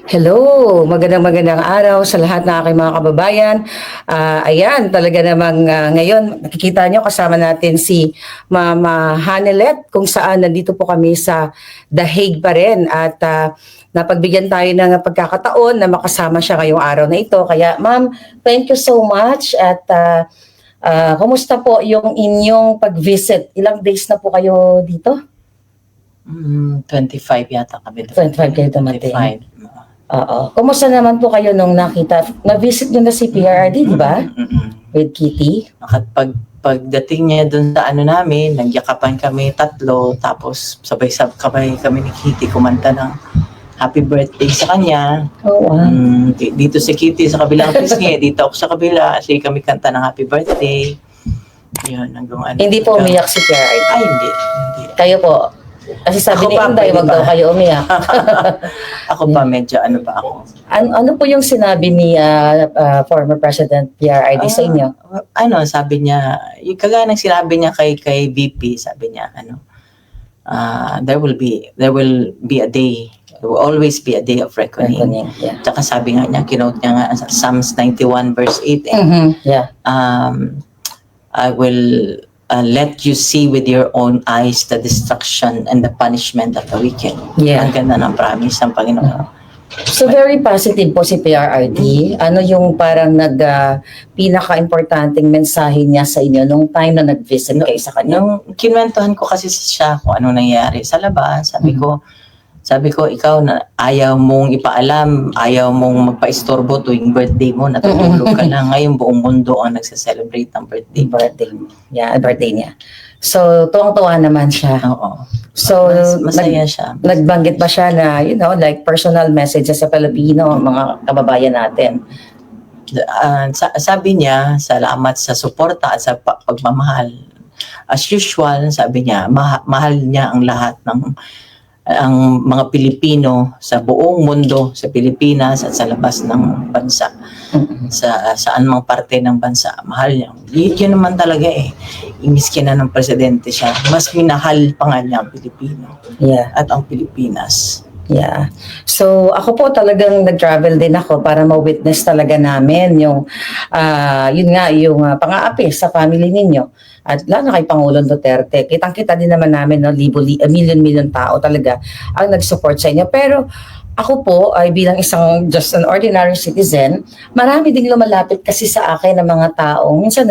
Hello, magandang araw sa lahat ng aking mga kababayan. Ayan, talaga namang ngayon nakikita nyo kasama natin si Mama Hanelet kung saan nandito po kami sa The Hague pa rin at napagbigyan tayo ng pagkakataon na makasama siya ngayong araw na ito. Kaya ma'am, thank you so much at kumusta po yung inyong pag-visit? Ilang days na po kayo dito? 25 yata kami. 25 kayo dumating. 25. Oo. Kumusta naman po kayo nung na-visit nyo na si PRRD, di ba? With Kitty? Pagdating niya dun sa ano namin, nagyakapan kami tatlo, tapos sabay-sabay kami ni Kitty kumanta ng happy birthday sa kanya. Oh, wow. Dito si Kitty sa kabilang pisngi, dito ako sa kabila, kasi kami kanta ng happy birthday. Yun, hanggang ano. Hindi po umiyak si PRRD? Ay, hindi. Kayo po? Kasi sabi ni Inday, wag daw kayo umiyak. Ako pa, medyo ano pa ako. Ano po yung sinabi ni former President PRRD sa inyo? Sabi niya, yung kagaya ng sinabi niya kay VP, sabi niya, there will be a day, there will always be a day of reckoning. Yeah. Tsaka sabi nga niya, kinote niya nga sa Psalms 91 verse 8, Yeah. I will let you see with your own eyes the destruction and the punishment of the wicked. Yeah. Ang ganda ng promise ng Panginoon. So very positive po si PRRD. Ano yung parang pinaka-importanting mensahe niya sa inyo nung time na nag-visit kayo sa kanya? Nung kinwentuhan ko kasi siya kung ano nangyari sa labas, sabi ko, ikaw na ayaw mong ipaalam, ayaw mong magpa-istorbo tuwing birthday mo, natutulog ka lang. Ngayon buong mundo ang nagse-celebrate ng birthday. Yeah, birthday niya. So, tuwang-tuwa naman siya. Oo. So, masaya siya. Nagbanggit ba siya na, like personal messages sa Pilipino, mga kababayan natin? Sabi niya, salamat sa suporta at sa pagmamahal. As usual, sabi niya, mahal niya ang lahat ng ang mga Pilipino sa buong mundo, sa Pilipinas at sa labas ng bansa. Saan mang parte ng bansa, mahal niya. Yun naman talaga Imiski na ng presidente siya, mas minahal pa nga niya ang Pilipino. Yeah. At ang Pilipinas. Yeah. So, ako po talagang nag-travel din ako para ma-witness talaga namin yung pang-aapi sa family ninyo. At lalo na kay Pangulong Duterte. Kitang-kita din naman namin, million tao talaga ang nag-support sa inyo. Pero ako po ay bilang isang just an ordinary citizen, marami ding lumalapit kasi sa akin ng mga taong minsan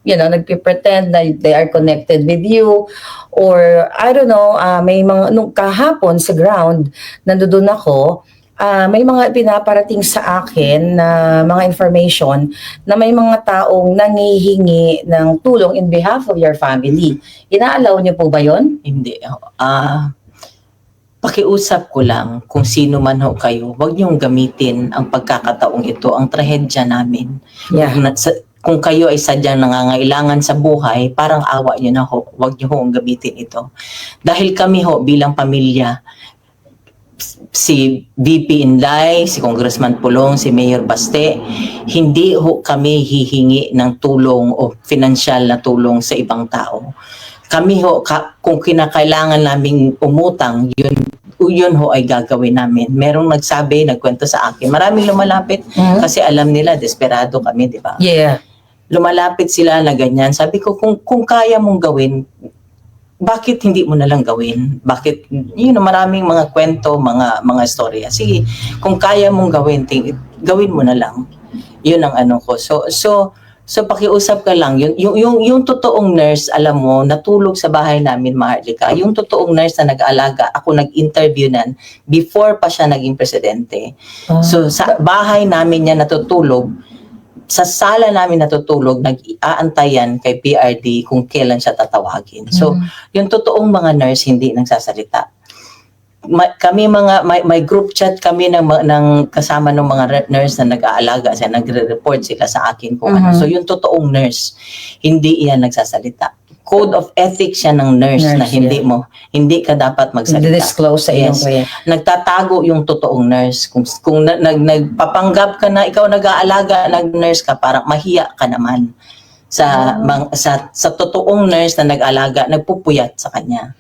nagpe-pretend na they are connected with you or I don't know, may mga nung kahapon sa ground nandoon ako, may mga pinaparating sa akin na mga information na may mga taong nangihingi ng tulong in behalf of your family. Inaalaw niyo po ba yon? Hindi. Pakiusap ko lang kung sino man ho kayo, huwag niyong gamitin ang pagkakataong ito, ang trahedya namin. Yeah. Kung kayo ay sadyang nangangailangan sa buhay, parang awa niyo na ho, huwag niyo hong gamitin ito. Dahil kami ho bilang pamilya, si VP Inday, si Congressman Pulong, si Mayor Baste, hindi ho kami hihingi ng tulong o financial na tulong sa ibang tao. Kami ho, kung kinakailangan naming umutang, yun ho ay gagawin namin. Merong nagkwento sa akin. Maraming lumalapit kasi alam nila, desperado kami, di ba? Yeah. Lumalapit sila na ganyan. Sabi ko, kung kaya mong gawin, bakit hindi mo na lang gawin? Bakit, maraming mga kwento, mga storya. Sige, kung kaya mong gawin, gawin mo na lang. Yun ang ano ko. So pakiusap ka lang. Yung totoong nurse, alam mo, natulog sa bahay namin, Maharlika. Yung totoong nurse na nag-aalaga, ako nag-interview nan before pa siya naging presidente. So sa bahay namin niya natutulog, sa sala namin natutulog, nag-aantayan kay PRD kung kailan siya tatawagin. So, yung totoong mga nurse hindi nagsasalita. Kami may group chat kami ng kasama ng mga nurse na nag-aalaga, nagre-report sila sa akin kung ano. So, yung totoong nurse, hindi iyan nagsasalita. Code of ethics siya ng nurse na hindi ka dapat magsalita. Disclose sa iyong Nagtatago yung totoong nurse. Kung nagpapanggap ka na ikaw nag-aalaga, nag-nurse ka, parang mahiya ka naman. Sa totoong nurse na nag-aalaga, nagpupuyat sa kanya.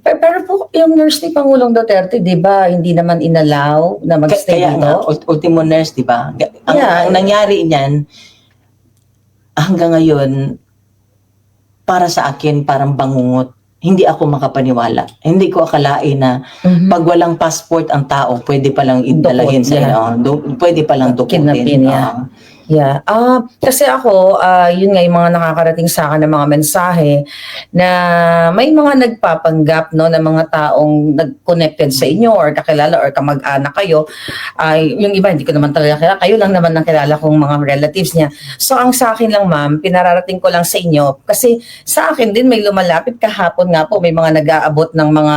Pero po, yung nurse ni Pangulong Duterte, di ba, hindi naman inalaw na magstay Kaya nga, dito? ultimo nurse, di ba? Ang nangyari niyan, hanggang ngayon, para sa akin, parang bangungot. Hindi ako makapaniwala. Hindi ko akalain na pag walang passport ang tao, pwede palang idalahin sa pwede palang dukutin. Kidnapin niya. Yeah. Kasi ako, yun nga yung mga nakakarating sa akin ng mga mensahe na may mga nagpapanggap no ng mga taong nag-connected sa inyo or kakilala or kamag-anak kayo. Yung iba hindi ko naman talaga kilala. Kayo lang naman ang kilala kong mga relatives niya. So ang sa akin lang ma'am, pinararating ko lang sa inyo kasi sa akin din may lumalapit kahapon nga po may mga nag-aabot ng mga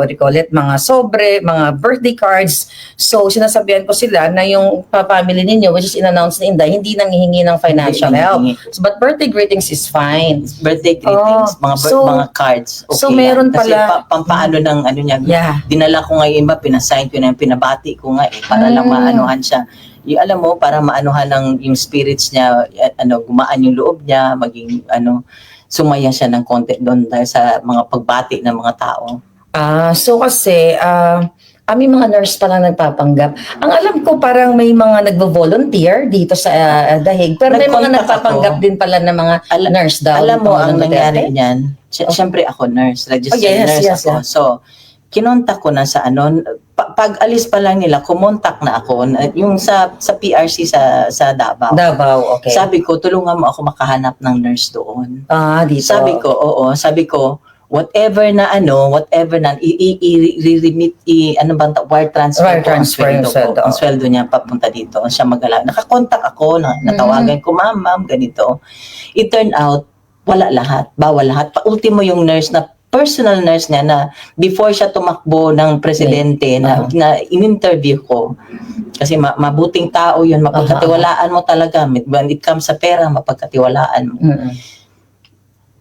what do you call it, mga sobre, mga birthday cards. So sinasabihan ko sila na yung family ninyo which is in-announce ni Inday, hindi nanghihingi ng financial help. So, but birthday greetings is fine. Birthday greetings, mga cards. Okay so meron Kasi pala pampaano ng ano niya. Yeah. Dinala ko ngayon ba, pinasign ko na yung pinabati ko nga para lang maanuhan siya. Yung alam mo, para maanuhan ng yung spirits niya, gumaan yung loob niya, maging sumaya siya ng konti doon dahil sa mga pagbati ng mga tao. So kasi may mga nurse pa lang nagpapanggap. Ang alam ko parang may mga nagvo-volunteer dito sa Dahig. Pero may mga nagpapanggap din pala ng mga nurse daw. Alam mo, ang nangyari niyan, siyempre ako nurse, registered nurse ako. So, kinontak ko na sa pag alis pa lang nila, kumontak na ako, yung sa PRC sa Davao. Davao, okay. Sabi ko, tulungan mo ako makahanap ng nurse doon. Dito. Sabi ko, whatever na i-remit wire transfer yung sweldo niya papunta dito siya mag-alaga. Nakakontak ako natawagan ko ma'am ganito. It turned out bawal lahat pa ultimo yung nurse na personal nurse niya na before siya tumakbo ng presidente na in-interview ko kasi mabuting tao yun, mapagkatiwalaan mo talaga when it comes sa pera, mapagkatiwalaan mo.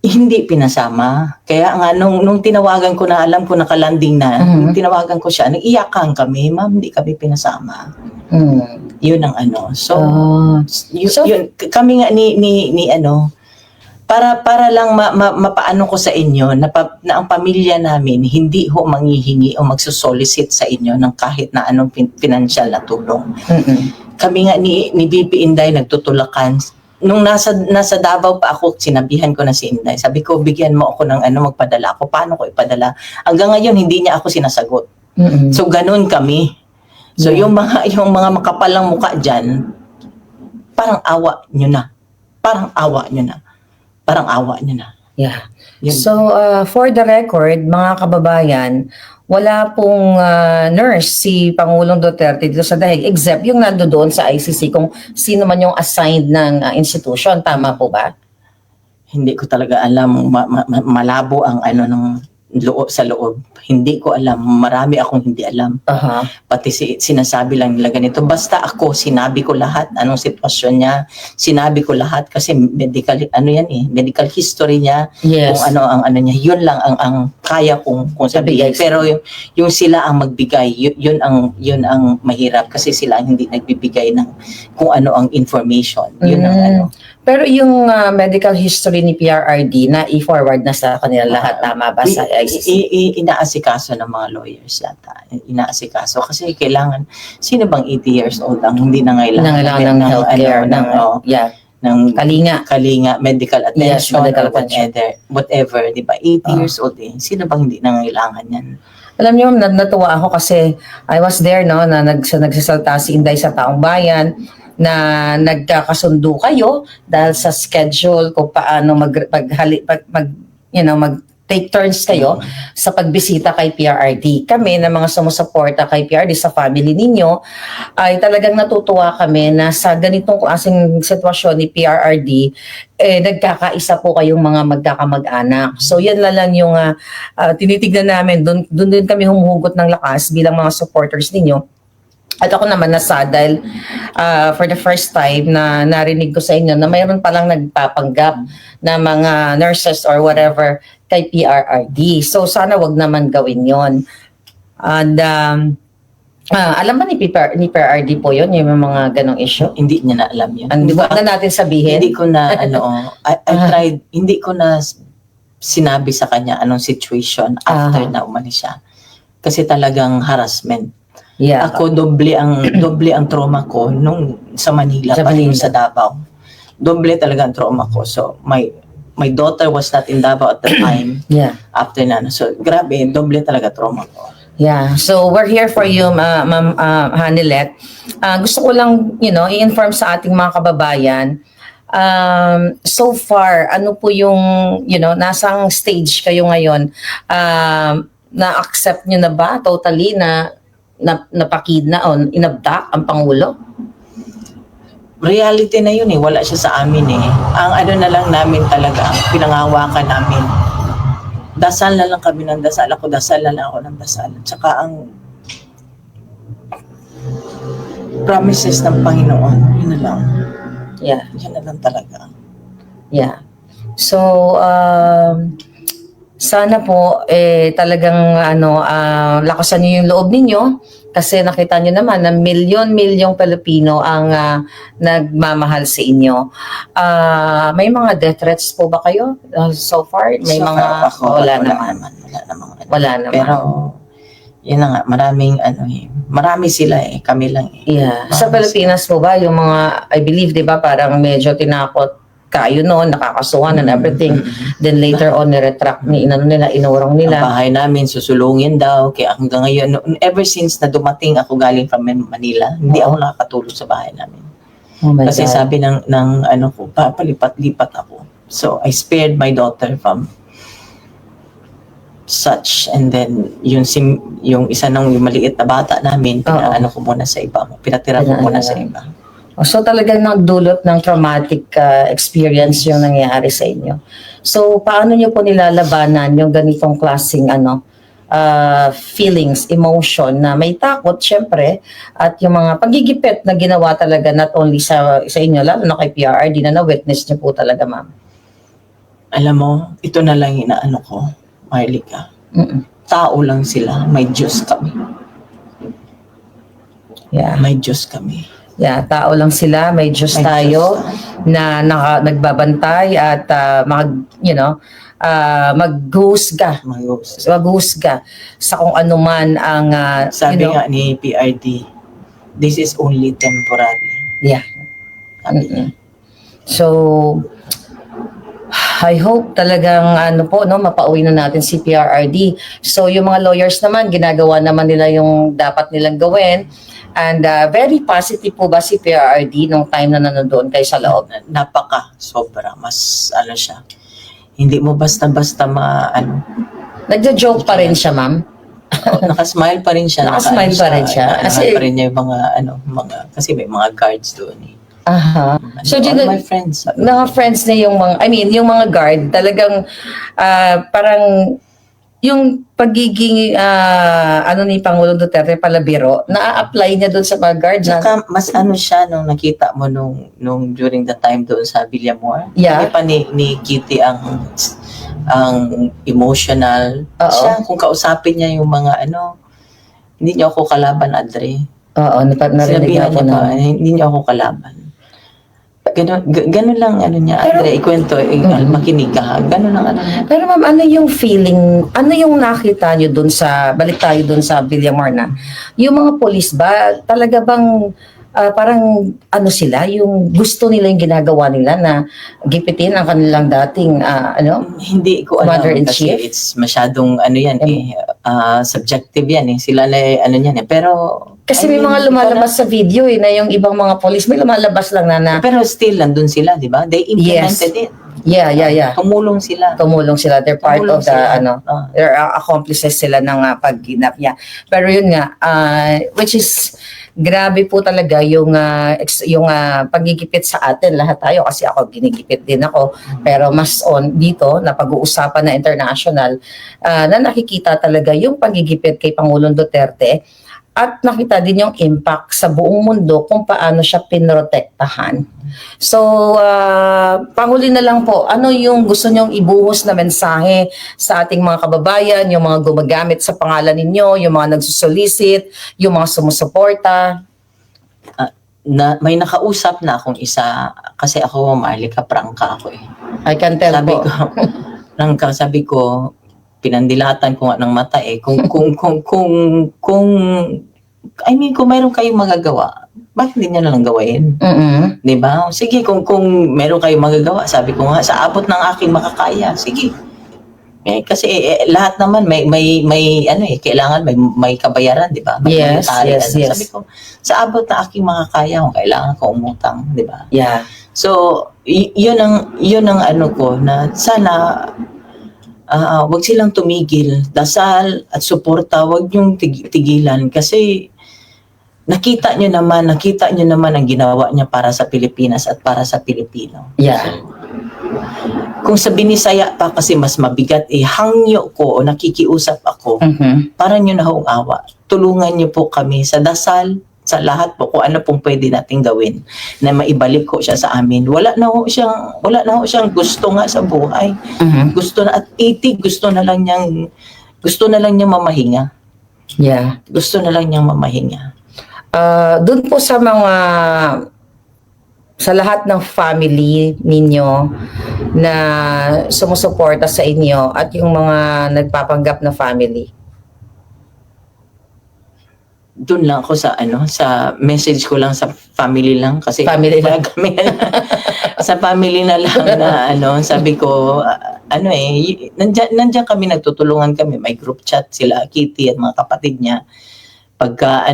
Hindi pinasama. Kaya nga, nung tinawagan ko na, alam ko nakalanding na, tinawagan ko siya, nag-iyakan kami, ma'am, hindi kami pinasama. Yun ang So, yun, kami nga para lang mapaano ko sa inyo na ang pamilya namin hindi ho manghihingi o magsusolicit sa inyo ng kahit na anong financial na tulong. Kami nga ni BP Inday nagtutulakan. Nung nasa Davao pa ako, sinabihan ko na si Inday. Sabi ko, bigyan mo ako ng magpadala ako. Paano ko ipadala? Hanggang ngayon, hindi niya ako sinasagot. So, ganun kami. So, yung mga makapalang mukha dyan, parang awa nyo na. Parang awa nyo na. Yeah. So, for the record, mga kababayan, wala pong nurse si Pangulong Duterte dito sa Dahig except yung nandoon sa ICC kung sino man yung assigned ng institution. Tama po ba? Hindi ko talaga alam. Malabo ang sa loob. Hindi ko alam. Marami akong hindi alam. Pati sinasabi lang nila ganito. Basta ako, sinabi ko lahat. Anong sitwasyon niya. Sinabi ko lahat kasi medical, medical history niya. Yes. Kung ang niya. Yun lang ang kaya kong sabihin. Pero yung sila ang magbigay, yun ang mahirap kasi sila ang hindi nagbibigay ng kung ano ang information. Yun ang Pero yung medical history ni PRRD na i-forward na sa kanila lahat, tama ba sa ICC? Inaasikaso ng mga lawyers yata. Inaasikaso kasi kailangan, sino bang 80 years old ang hindi nangailangan ng healthcare, ng kalinga, medical attention, medical whatever, di ba? 80 years old Sino bang hindi nangailangan yan? Alam niyo, natuwa ako kasi I was there, no, na nagsasalta si Inday sa Taong Bayan, na nagkakasundo kayo dahil sa schedule kung paano take turns kayo sa pagbisita kay PRRD. Kami na mga sumusuporta kay PRRD sa family ninyo ay talagang natutuwa kami na sa ganitong klaseng sitwasyon ni PRRD nagkakaisa po kayong mga magkakamag-anak. So yan lang yung tinitignan namin. Doon din kami humuhugot ng lakas bilang mga supporters ninyo. At ako naman dahil for the first time na narinig ko sa inyo na mayroon palang nagpapanggap na mga nurses or whatever kay PRRD. So sana wag naman gawin yon. And alam ba ni PRRD po yun, yung mga ganong issue? Hindi niya na alam yun. Wag na natin sabihin? Hindi ko na I tried, hindi ko na sinabi sa kanya anong situation after Ah. na umalis siya. Kasi talagang harassment. Yeah. Ako doble ang trauma ko nung sa Manila Sa pa yung Manila. sa Davao. Doble talaga ang trauma ko. So my daughter was not in Davao at the time Yeah. after na. So grabe, doble talaga trauma ko. Yeah. So we're here for you, Ma'am Hanilet. Gusto ko lang, i-inform sa ating mga kababayan. So far, ano po yung, nasang stage kayo ngayon? Na-accept nyo na ba totally na napakidna o inabdak ang Pangulo? Reality na yun wala siya sa amin Ang ano na lang namin talaga, ang pinangahawakan namin, dasal na lang kami ng dasal. Dasal na lang ako ng dasal. Tsaka ang promises ng Panginoon, yun na lang. Yeah. Yun na lang talaga. Yeah. So, sana po talagang lakasan niyo yung loob ninyo kasi nakita niyo naman na milyon-milyong Pilipino ang nagmamahal sa inyo. May mga death threats po ba kayo so far? May So mga far, ako, wala naman. Wala naman. Pero yun na nga, marami sila kami lang Yeah. Sa Pilipinas po ba, yung mga, I believe, di ba, parang medyo tinakot kayo noon, nakakasuhan and everything. Then later on, niretract inurong Ang nila. bahay namin, susulungin daw. Kaya hanggang ngayon, ever since na dumating ako galing from Manila, hindi ako nakakatulog sa bahay namin. Oh my Kasi God. sabi ng ano ko, palipat-lipat ako. So, I spared my daughter from such. And then, yung isa nung yung maliit na bata namin, pinaano ko muna sa iba. Pinatira ko muna sa iba. So talagang nagdulot ng traumatic experience yung nangyari sa inyo. So paano niyo po nilalabanan yung ganitong klaseng feelings, emotion na may takot syempre at yung mga pagigipit na ginawa talaga not only sa inyo lalo na kay PRRD na witness niyo po talaga, ma'am. Alam mo, ito na lang inaano ko, Marlica. Tao lang sila, may Diyos kami. Yeah. May Diyos kami. Yeah, tao lang sila, may Diyos tayo na magbabantay at maghusga sa kung ano man ang sabi nga ni PRD, this is only temporary. Yeah. So I hope talagang mapauwi na natin si PRRD. So yung mga lawyers naman, ginagawa naman nila yung dapat nilang gawin. And very positive po ba si PRRD nung time na nanonood kayo sa loob? Sobra. Mas siya. Hindi mo basta-basta Nagja-joke pa rin siya, ma'am? Nakasmile pa rin siya. Nakasmile pa rin siya. Kasi pa rin niya yung kasi may mga guards doon Aha. So, all my friends. Mga friends na yung yung mga guard, talagang parang yung pagiging ni Pangulong Duterte palabiro, na-apply niya doon sa mga guard na. Saka mas siya nung nakita mo nung during the time doon sa Villamor. Yeah. Hindi pa ni Kitty ang emotional. Siya, kung kausapin niya yung mga hindi niyo ako kalaban, Adre. Oo, narinig Sinabihan ako niya hindi niyo ako kalaban. Ganun lang niya, Adre, ikwento, makinig ka. Ganun lang niya. Pero ma'am, ano yung feeling, ano yung nakita nyo dun balik tayo dun sa Villamor na, yung mga polis ba, talaga bang parang sila, yung gusto nila yung ginagawa nila na gipitin ang kanilang dating Hindi ko alam kasi Commander-in-Chief? it's masyadong subjective yan sila na yan pero kasi may mga lumalabas sa video na yung ibang mga polis may lumalabas lang na pero still nandun sila, di ba? They implemented it. Yeah. Tumulong sila. They're part of they're accomplices sila ng pag-kidnap niya. Pero yun nga, which is grabe po talaga yung pagigipit sa atin lahat tayo kasi ako ginigipit din ako pero mas dito na pag-uusapan na international na nakikita talaga yung pagigipit kay Pangulong Duterte at nakita din yung impact sa buong mundo kung paano siya pinrotektahan. So, panghuli na lang po, ano yung gusto nyong ibuhos na mensahe sa ating mga kababayan, yung mga gumagamit sa pangalan ninyo, yung mga nagsusolicit, yung mga sumusuporta? May nakausap na akong isa, kasi ako, Marlica, prangka ako I can tell sabi po. ko, sabi ko, pinandilatan ko nga ng mata eh. Kung I mean, kung mayroon kayong magagawa, bakit hindi niya na lang gawain? Mm-mm. Di ba? Sige, kung meron kayong magagawa, sabi ko nga, sa abot ng aking makakaya, sige. Kasi lahat naman may ano eh, kailangan may kabayaran, di ba? May Yes, monetary, yes, yes. Sabi ko, sa abot ng aking makakaya, kung kailangan ko umutang, di ba? Yeah. So, yun ang ano ko, na sana wag silang tumigil, dasal at suporta, wag yung tigilan kasi nakita nyo naman ang ginawa niya para sa Pilipinas at para sa Pilipino. Yeah. Kung sa Binisaya pa kasi mas mabigat hangyo ko o nakikiusap ako, Mhm. para nyo na hong awa. Tulungan nyo po kami sa dasal, sa lahat po kung ano pong pwede nating gawin na maibalik ko siya sa amin. Wala na ho siyang gusto nga sa buhay. Mhm. Gusto na at 80, gusto na lang niyang mamahinga. Yeah. Gusto na lang niyang mamahinga. Doon po sa lahat ng family ninyo na sumusuporta sa inyo at yung mga nagpapanggap na family. Doon lang ako sa message ko lang sa family lang kasi Family lang. kami sa family na lang na sabi ko nandiyan kami, nagtutulungan kami, may group chat sila Kitty at mga kapatid niya. Pagka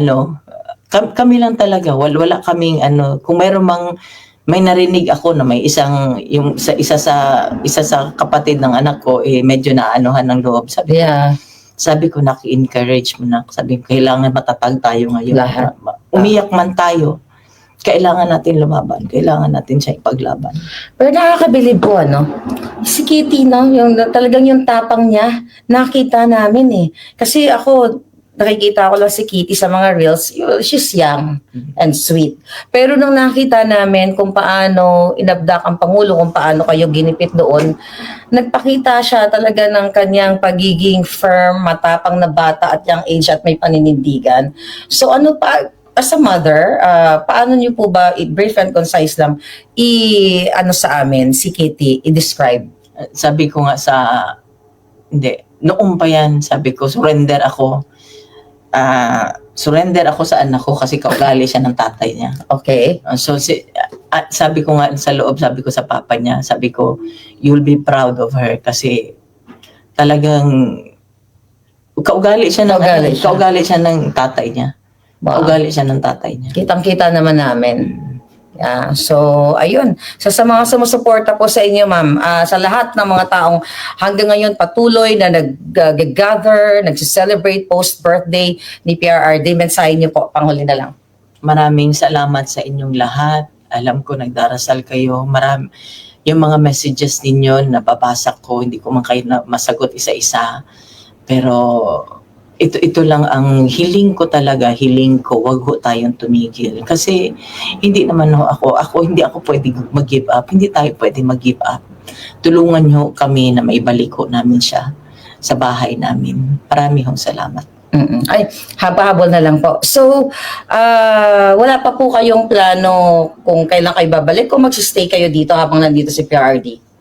kami lang talaga, wala kaming kung may narinig ako na may isa sa kapatid ng anak ko medyo naanohan ng loob, sabi ko naki-encourage mo na, sabi ko kailangan matatag tayo ngayon. Lahat. Umiyak man tayo, kailangan natin lumaban, kailangan natin siya ipaglaban. Pero nakakabilib po, si Kitty, talagang yung tapang niya, nakita namin Kasi ako, nakikita ko lang si Kitty sa mga reels, she's young and sweet. Pero nung nakita namin kung paano inabdak ang Pangulo, kung paano kayo ginipit doon, nagpakita siya talaga ng kanyang pagiging firm, matapang na bata at young age at may paninindigan. So as a mother, paano niyo po ba, brief and concise lang, sa amin, si Kitty, i-describe? Sabi ko nga noong pa yan, sabi ko, surrender ako sa anak ko kasi kaugali siya ng tatay niya. Okay. So sabi ko nga sa loob, sabi ko sa papa niya, sabi ko, you'll be proud of her kasi talagang kaugali siya ng tatay niya. Wow. Kaugali siya ng tatay niya. Kitang-kita naman namin. Yeah. So, ayun. Sa mga sumusuporta po sa inyo, ma'am, sa lahat ng mga taong hanggang ngayon patuloy na nag-gather, nag-celebrate post-birthday ni PRRD, mensahe niyo po, panghuli na lang. Maraming salamat sa inyong lahat. Alam ko nagdarasal kayo. Yung mga messages ninyo, nababasa ko, hindi ko man kayo masagot isa-isa. Pero ito lang ang hiling ko, wag ho tayong tumigil. Kasi hindi naman hindi ako pwede mag-give up. Hindi tayo pwede mag-give up. Tulungan nyo kami na maibalik ho namin siya sa bahay namin. Marami hong salamat. Ay, haba-habol na lang po. So, wala pa po kayong plano kung kailan kayo babalik o magsistay kayo dito habang nandito si PRRD?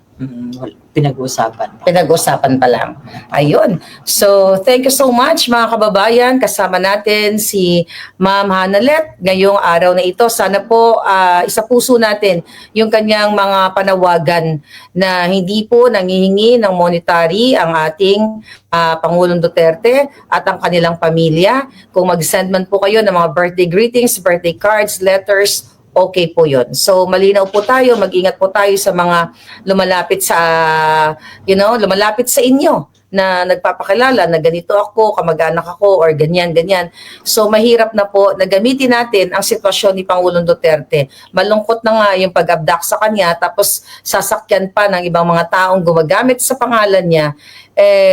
Pinag-usapan pa lang. Ayun. So, thank you so much mga kababayan. Kasama natin si Ma'am Hanalet ngayong araw na ito. Sana po isa puso natin yung kanyang mga panawagan na hindi po nangihingi ng monetary ang ating Pangulong Duterte at ang kanilang pamilya. Kung mag-send man po kayo ng mga birthday greetings, birthday cards, letters, okay po yun. So, malinaw po tayo, mag-ingat po tayo sa mga lumalapit sa inyo na nagpapakilala na ganito ako, kamag-anak ako, or ganyan. So, mahirap na po na gamitin natin ang sitwasyon ni Pangulong Duterte. Malungkot na nga yung pag-abduct sa kanya, tapos sasakyan pa ng ibang mga taong gumagamit sa pangalan niya.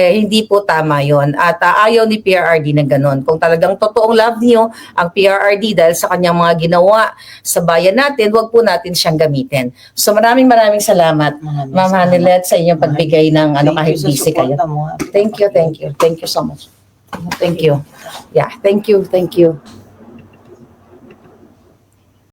Hindi po tama yon at ayaw ni PRRD na ganon. Kung talagang totoong love niyo ang PRRD dahil sa kanyang mga ginawa sa bayan natin, wag po natin siyang gamitin. So maraming salamat, Ma'am Hanalet, sa inyong pagbigay ng kahit busy kayo. Thank you so much. Thank you. Yeah, thank you.